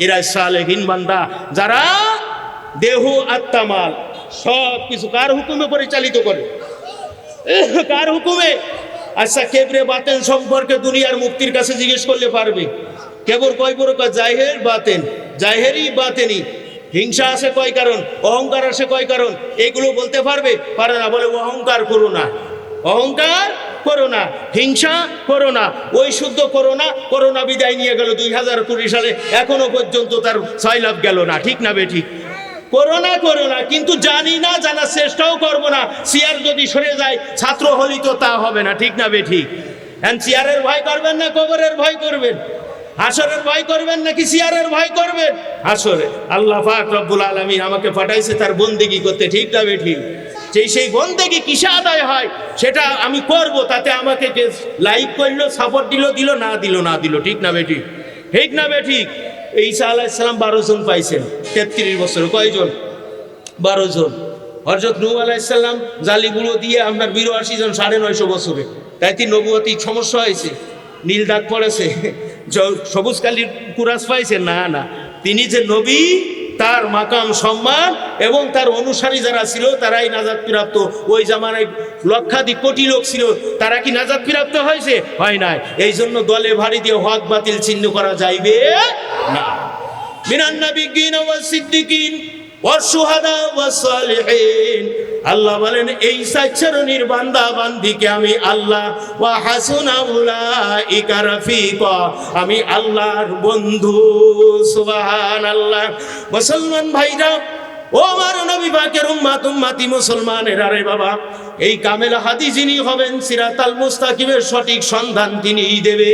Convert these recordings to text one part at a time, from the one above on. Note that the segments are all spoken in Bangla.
এরা সালেহীন বান্দা, যারা দেহ আত্মা মাল সব কিছু কার হুকুমে পরিচালিত করে? কার হুকুমে? আচ্ছা, কেবরে বাতেন সম্পর্কে দুনিয়ার মুফতির কাছে জিজ্ঞেস করলে পারবে। কেবর কয় প্রকার? জাহের বাতেন, জাহেরি বাতেনি। হিংসা আসে কয় কারণ, অহংকার আসে কয় কারণ, এগুলো বলতে পারবে? পারে না। বলে অহংকার করো না, অহংকার করো না, হিংসা করো না। ওই শুদ্ধ করোনা বিদায় নিয়ে গেল 2020 সালে, এখনো পর্যন্ত তার 6 লাখ গেল না। ঠিক না বেঠিক? করোনা কিন্তু জানি না, জানার চেষ্টাও করবো না। চেয়ার যদি সরে যায় ছাত্র হলি তো তা হবে না। ঠিক না বেঠিক? চেয়ারের ভয় করবেন না কবরের ভয় করবেন? হাসরের ভয় করবেন নাকি চেয়ারের ভয় করবেন? হাসরে। আল্লাহ পাক রব্বুল আলামিন আমাকে পাঠাইছে তার বন্দেগী করতে। ঠিক না বেঠিক? সেই বন্দেগী কিসে আদায় হয় সেটা আমি করব। তাতে আমাকে যে লাইক করলো, সাপোর্ট দিল না দিল। ঠিক না বেঠিক? ঠিক না বেঠিক? ঈসা আলাইহিস সালাম 12 জন পাইছেন 33 বছর। কয়জন? 12 জন। হযরত নূহ আলাইহিস সালাম জালিগুলো দিয়ে আপনার 82 জন 950 বছরে। তাই কি নবুয়তি সমস্যা হয়েছে? নীল দাগ পড়েছে, সবুজ কালির কুরাস পাইছে? না, তিনি যে নবী, তার মাকাম সম্মান এবং তার অনুসারী যারা ছিল তারাই নাজাত প্রাপ্ত। ওই জামানায় লক্ষাধিক কোটি লোক ছিল, তারা কি নাজাত প্রাপ্ত হয়েছে? হয় নাই। এই জন্য দলে ভারী দিয়ে হক বাতিল চিহ্ন করা যাইবে না। মিনান নাবিয়্যিন ওয়াস সিদ্দিকিন ওয়াস শুহাদা ওয়াস সালিহিন। আল্লাহ বলেন এই 4 শ্রেণীর বান্দা বান্দিকে আমি আল্লাহ, ওয়া হাসুনা উলাইকা রাফিকা, আমি আল্লাহর বন্ধু। সুবহানাল্লাহ। মুসলমান ভাইরা, ও আমার নবী পাকের উম্মতি মুসলমানেরা রে বাবা, এই কামেল হাদি যিনি হবেন, সিরাতাল মুস্তাকিমের সঠিক সন্ধান তিনিই দেবে।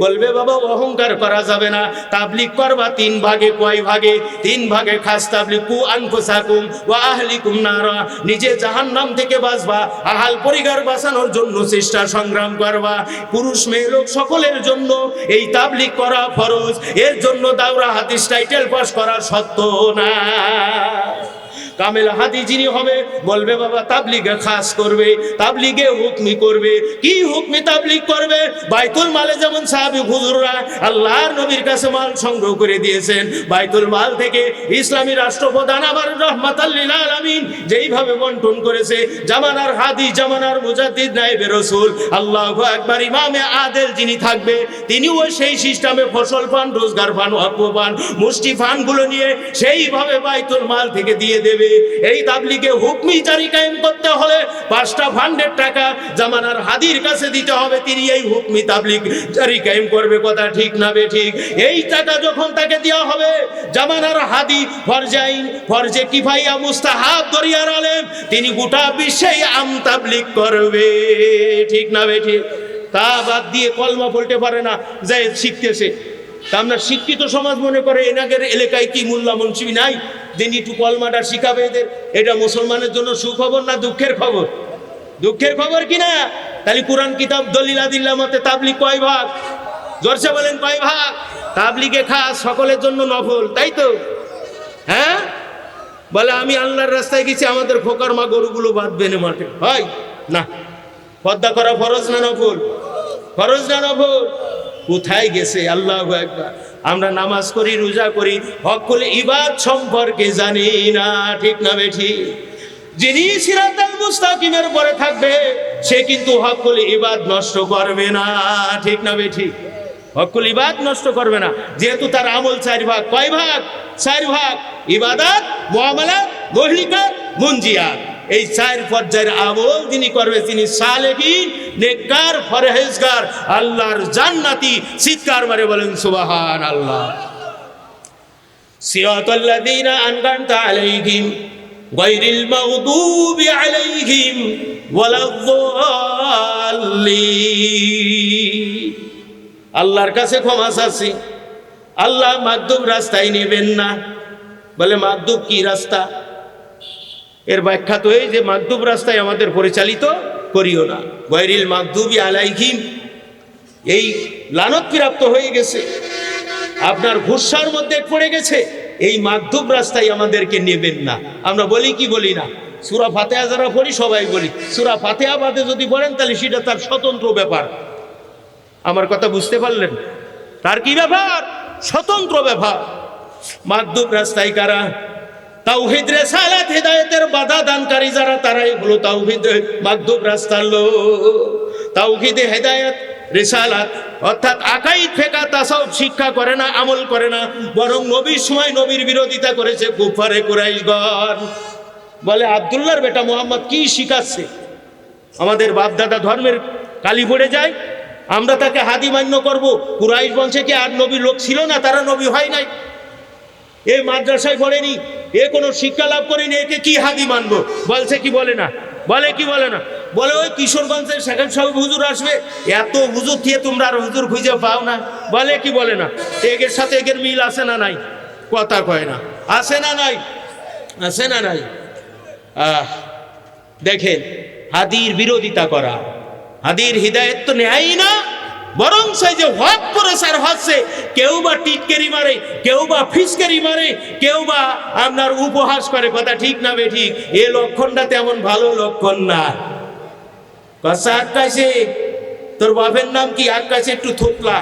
বলবে বাবা অহংকার করা যাবে না, তাবলীগ করবা 3 ভাগে। কয় ভাগে? 3 ভাগে। খাস তাবলীগ, কু আনফুসাকুম ওয়া আহলিকুম নারা, নিজে জাহান্নাম থেকে বাঁচবা, আহাল পরিবার বাঁচানোর জন্য চেষ্টা সংগ্রাম করবা। পুরুষ মেয়ে লোক সকলের জন্য এই তাবলীগ করা ফরজ। এর জন্য দাওরা হাদিস টাইটেল পাস করা সত্য না। কামেল হাদি যিনি হবে, বলবে বাবা তাবলীগে খাস করবে, তাবলীগে হুকমি করবে। কি হুকমি তাবলীগ করবে? বাইতুল মালে যেমন সাহাবী হুজুররা আল্লাহর নবীর কাছে মাল সংগ্রহ করে দিয়েছেন, বাইতুল মাল থেকে ইসলামী রাষ্ট্রপ্রধান আবার রাহমাতাল লিল আলামিন যেইভাবে বন্টন করেছে, জামানার হাদি, জামানার মুজাদ্দিদ, নায়েবে রাসূল, আল্লাহু আকবার, ইমামে আদেল যিনি থাকবে, তিনিও সেই সিস্টেমে ফসল পান, রোজগার পান, অর্থ পান, মুষ্টি ফান্ডগুলো নিয়ে সেইভাবে বাইতুল মাল থেকে দিয়ে দেবে। এই তাবলীগে হুকমি জারি কায়েম করতে হলে 5টা ফান্ডের টাকা জামানার হাদির কাছে দিতে হবে, তিনি এই হুকমি তাবলীগ জারি কায়েম করবে। কথা ঠিক না বেঠিক? এই টাকা যখন তাকে দেওয়া হবে, জামানার হাদি ফরজে কিফাইয়া, মুস্তাহাব, দরিয়ার আলেম, তিনি গোটা বিশ্বেই আম তাবলীগ করবে। ঠিক না বেঠিক? তা বাদ দিয়ে কলমা বলতে পারে না, যে শিখতেছে। তা আমরা শিক্ষিত সমাজ মনে করে এনাদের এলাকায় কি মোল্লা মুন্সি নাই, যিনি একটু কলমাটা শিখাবে এদের? এটা মুসলমানের জন্য সুখবর না দুঃখের খবর? দুঃখের খবর কিনা? তাহলে কোরআন কিতাব দলিল আদিল্লাহ মতে তাবলীগ কয় ভাগ? জোরসে বলেন, কয় ভাগ? তাবলীগে খাস, সকলের জন্য নফল, তাই তো? হ্যাঁ, বলে আমি আল্লাহর রাস্তায় গেছি, আমাদের খোকার মা গরুগুলো বাঁধবে না মাঠে। হয় না? পর্দা করা ফরজ না নফল? ফরজ না নফল? কোথায় গেছে? আল্লাহু আকবার। আমরা নামাজ করি, রোজা করি, হকুল ইবাদ সম্পর্কে জানি না। ঠিক না বেঠিক? যিনি সিরাতাল মুস্তাকিমের পরে থাকবে সে কিন্তু হকুল ইবাদ নষ্ট করবে না। ঠিক না বেঠিক? হকুল ইবাদ নষ্ট করবে না, যেহেতু তার আমল 4 ভাগ। কয় ভাগ? 4 ভাগ। ইবাদত, মুআমালাত, মুহলিকাত, মুনজিয়াত। এই 4 পর্যায়ের আমল যিনি করবে তিনি সালেহীন, নেককার, পরহেজগার, আল্লাহর জান্নাতি। চিৎকার মারে বলেন সুবহানাল্লাহ। সিরাতাল্লাযীনা আন'আমতা আলাইহিম গায়রিল মাগদুবি আলাইহিম ওয়ালাদ-দাল্লিন। আল্লাহর কাছে ক্ষমা চাচ্ছি, আল্লাহ মাগদুব রাস্তায় নেবেন না। বলে মাগদুব কি রাস্তা? এর ব্যাখ্যা তো এই যে মাগদুব রাস্তায় আমাদের পরিচালিত করিও না। গায়রিল মাগদুবি আলাইহিম, এই লানত প্রাপ্ত হয়ে গেছে, আপনার ভুসার মধ্যে পড়ে গেছে, এই মাগদুব রাস্তায় আমাদেরকে নেবেন না। আমরা বলি কি বলি না? সূরা ফাতিহা যারা পড়ি সবাই বলি, সূরা ফাতিহা বাদে যদি পড়েন তাহলে সেটা তার স্বতন্ত্র ব্যাপার। আমার কথা বুঝতে পারলেন? তার কি ব্যাপার? স্বতন্ত্র ব্যাপার। মাগদুব রাস্তায় কারা? তাওহীদ রিসালাত হিদায়াতের বাধা দানকারী যারা, তারাই হলো তাওহীদ মাগদুব রাস্তার লোক। তাওহীদে হিদায়াত রিসালাত অর্থাৎ আকাইদ ফিকহ তাসাউফ শিক্ষা করে না, আমল করে না, বরং নবীর সময় নবীর বিরোধিতা করেছে কুফারে কুরাইশগণ। বলে আব্দুল্লাহর বেটা মুহাম্মদ কি শিখাচ্ছে? আমাদের বাপ দাদা ধর্মের কালি পড়ে যায়, আমরা তাকে হাদি মান্য করব। কুরাইশ বংশে কি আর নবী লোক ছিল না? তারা নবী হয় নাই, এ মাদ্রাসায় পড়েনি, এ কোনো শিক্ষা লাভ করেনি, একে কি হাদি মানবো? বলছে কি বলে না? বলে কি বলে না? বলে ওই কিশোরগঞ্জের সেখান সব হুজুর আসবে, এত হুজুর দিয়ে তোমরা আর হুজুর খুঁজে পাও না। বলে কি বলে না? একের সাথে একের মিল আছে না নাই? কথা কয় না, আছে না নাই? আছে না নাই? দেখেন, হাদির বিরোধিতা করা, হাদির হিদায়ত তো নেয় না, বরং সেই যে হক প্রচার হচ্ছে, কেউ বা টিটকেরি মারে, কেউ বা ফিসকেরি মারে, কেউ বা আপনার উপহাস করে। কথা ঠিক না বে ঠিক? এ লক্ষণটা তেমন ভালো লক্ষণ না। কথা আটকাইছে, তোর বাপের নাম কি? আটকাইছে একটু থুতলা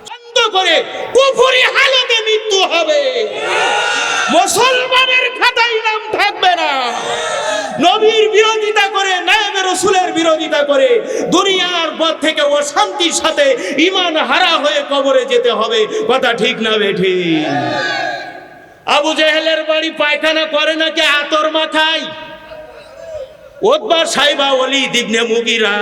বন্ধ করে, কুফরি হালতে মৃত্যু হবে, মুসলমানের খাতায় নাম থাকবে না। নবীর বিরোধিতা করে, নায়েবে রাসূলের বিরোধিতা করে দুনিয়ার পথ থেকে অশান্তির সাথে ঈমান হারা হয়ে কবরে যেতে হবে। কথা ঠিক না বে ঠিক? আবু জেহেলের বাড়ি পায়খানা করে নাকি আতর মাখায়? উতবা সাইবা ওয়ালিদ ইবনে মুগীরা,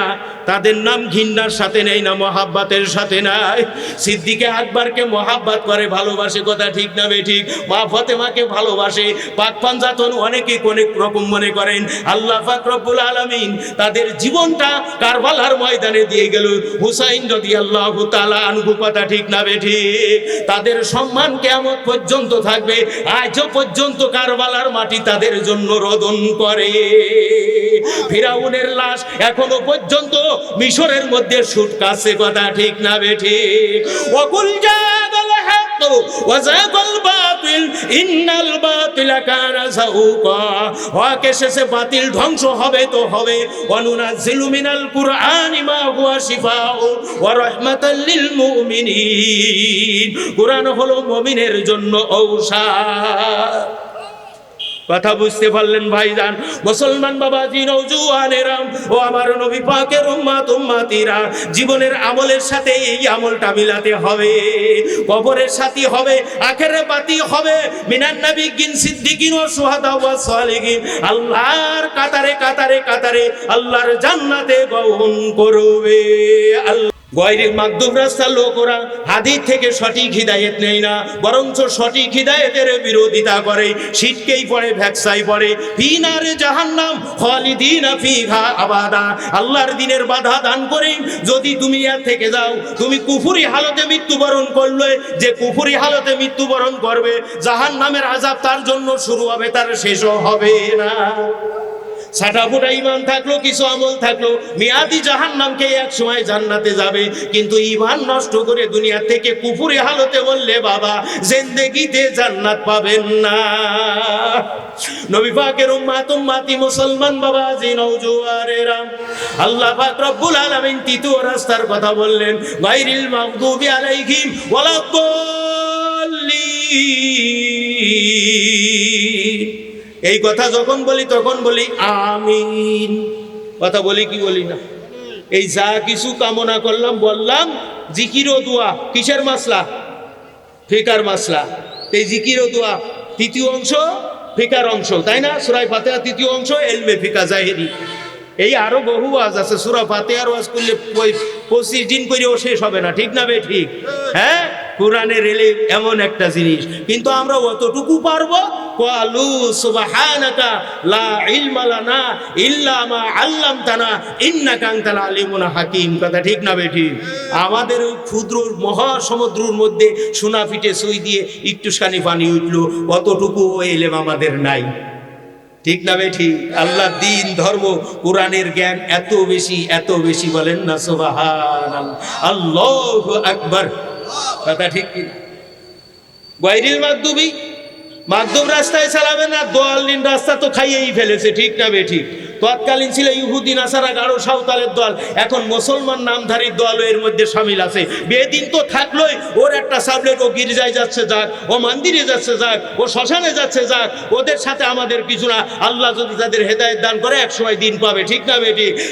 তাদের নাম ঘৃণার সাথে নেই না, মহাব্বতের সাথে নাই। সিদ্দিকে আকবরকে মহাব্বত করে, ভালোবাসে। কথা ঠিক না বে ঠিক? মা ফাতেমাকে ভালোবাসে। পাক পাঞ্জাতন অনেকে অনেক রকম মনে করেন। আল্লাহ পাক রব্বুল আলামিন তাদের জীবনটা কারবালার ময়দানে দিয়ে গেল। হুসাইন রাদিয়াল্লাহু তাআলা আনহু। কথা ঠিক না বে ঠিক? তাদের সম্মান কিয়ামত পর্যন্ত থাকবে। আজও পর্যন্ত কারবালার মাটি তাদের জন্য রোদন করে। ফিরাউনের লাশ এখনো পর্যন্ত মিশরের মধ্যে শুটকাছে। কথা ঠিক না বে ঠিক? ওয়াকুল জাগাল হক ওয়া যাকাল বাতিল ইন্নাল বাতিলা কানা যাউকা। হক এসেছে, বাতিল ধ্বংস হবে তো হবে। ওয়া নুনাজ্জিলু মিনাল কুরআনি মা হুয়া শিফাউ ওয়া রাহমাতাল লিল মুমিনিন। কুরআন হলো মুমিনের জন্য ঔষধ। কথা বুঝতে পারলেন ভাইজান? মুসলমান বাবাজি, নওজোয়ানেরা ও আমার নবী পাকের উম্মত উম্মতিরা, জীবনের আমলের সাথে এই আমলটা মিলাতে হবে। কবরের সাথী হবে, আখিরাতে বাতি হবে। মিনান নাবিয়্যিন সিদ্দিকিন ও শুহাদা ওয়া সালিহিন, আল্লাহর কাতারে কাতারে কাতারে আল্লাহর জান্নাতে গ্রহণ করবে। গয়রে মাগদুব রাস্তার লোকরা হাদিস থেকে সঠিক হিদায়াত নেই না, বরঞ্চ সঠিক হিদায়াতের বিরোধিতা করে, ছিটকেই পড়ে, ভ্যাকসাই পড়ে। ফিনারে জাহান্নাম খালিদিনা ফিহা আবাদা। আল্লাহর দ্বীনের বাধা দান করে যদি তুমি এর থেকে যাও, তুমি কুফরি হালতে মৃত্যুবরণ করলে, যে কুফরি হালতে মৃত্যুবরণ করবে, জাহান্নামের আযাব তার জন্য শুরু হবে, তার শেষও হবে না। সাটাফুটা ঈমান থাকলো, কিছু আমল থাকলো, মিয়াদি জাহান্নামকে এক সময় জান্নাতে যাবে। কিন্তু ঈমান নষ্ট করে দুনিয়া থেকে কুফরি হালতে বললে বাবা জিন্দেগিতে জান্নাত পাবেন না। নবী পাকের উম্মত উম্মতি মুসলমান বাবাজি, নওজোয়ানেরা, আল্লাহ পাক রব্বুল আলামিন তৃতীয় রাস্তার কথা বললেন, গায়রিল মাগদুবি আলাইহিম ওয়ালাদ-দাল্লিন। এই কথা যখন বলি তখন বলি আমিন। কথা বলি কি বলি না? এই যা কিছু কামনা করলাম, বললাম জিকির ও দোয়া কিসের মাসলা? ফিকার মাসলা। এই জিকির ও দোয়া তৃতীয় অংশ, ফিকার অংশ, তাই না? সূরা ফাতিহা তৃতীয় অংশ, ইলমে ফিকা জাহেরি। এই আরো বহু ওয়াজ আছে। সূরা ফাতিহার ওয়াজ করলে 25 দিন করেও শেষ হবে না। ঠিক না বে ঠিক? হ্যাঁ, কোরআনের এলে এমন একটা জিনিস, কিন্তু আমরা অতটুকু পারবো। ক্বালু সুবহানাকা লা ইলমা লানা ইল্লা মা আল্লামতানা ইন্নাকা আনতাল আলিমুল হাকিম। কথা ঠিক না বে ঠিক? আমাদের ওই ক্ষুদ্র মহাসমুদ্রের মধ্যে সোনা ফিটে সুই দিয়ে একটুখানি পানি উঠলো, অতটুকু ইলম আমাদের নাই। ঠিক না বে ঠিক? আল্লাহ দ্বীন ধর্ম কোরআনের জ্ঞান এত বেশি, এত বেশি, বলেন না সুবহানাল্লাহ, আল্লাহু আকবার। কথা ঠিক কি? গায়রিল মাগদুবি, মাগদুব রাস্তায় চালাবে না, দাল্লিন রাস্তা তো খাইয়েই ফেলেছে। ঠিক না বে ঠিক? তৎকালীন ছিল ইহুদি নাসারা গাঢ় সাঁওতালের দল, এখন মুসলমান নামধারী দল এর মধ্যে শামিল আছে। বেদিন তো থাকলোই, ওর একটা সাবলেট, ও গির্জায় যাচ্ছে যাক, ও মন্দিরে যাচ্ছে যাক, ও শ্মশানে যাচ্ছে যাক, ওদের সাথে আমাদের কিছু না। আল্লাহ যদি তাদের হেদায়েত দান করে একসময় দিন পাবে, ঠিক না বেটি?